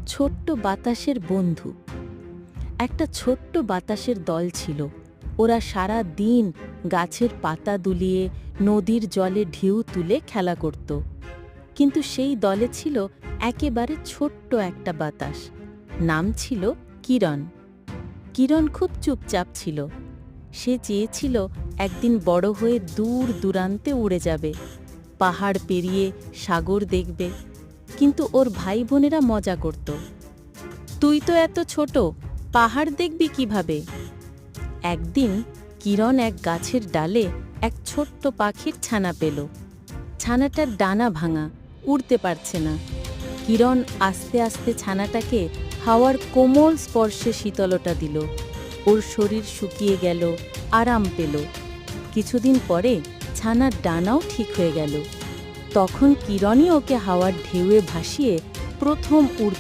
ছোট্ট বাতাসের বন্ধু। একটা ছোট্ট বাতাসের দল ছিল। ওরা সারা দিন গাছের পাতা দুলিয়ে নদীর জলে ঢেউ তুলে খেলা করত। কিন্তু সেই দলে ছিল একেবারে ছোট্ট একটা বাতাস। নাম ছিল কিরণ। কিরণ খুব চুপচাপ ছিল। সে চেয়েছিল একদিন বড় হয়ে দূর দূরান্তে উড়ে যাবে, পাহাড় পেরিয়ে সাগর দেখবে। কিন্তু ওর ভাই বোনেরা মজা করত, তুই তো এত ছোট, পাহাড় দেখবি কিভাবে? একদিন কিরণ এক গাছের ডালে এক ছোট্ট পাখির ছানা পেল। ছানাটার ডানা ভাঙা, উড়তে পারছে না। কিরণ আস্তে আস্তে ছানাটাকে হাওয়ার কোমল স্পর্শে শীতলতা দিল। ওর শরীর শুকিয়ে গেল, আরাম পেল। কিছুদিন পরে ছানার ডানাও ঠিক হয়ে গেল। তখন কিরণই ওকে হাওয়ার ঢেউয়ে ভাসিয়ে প্রথম উড়তে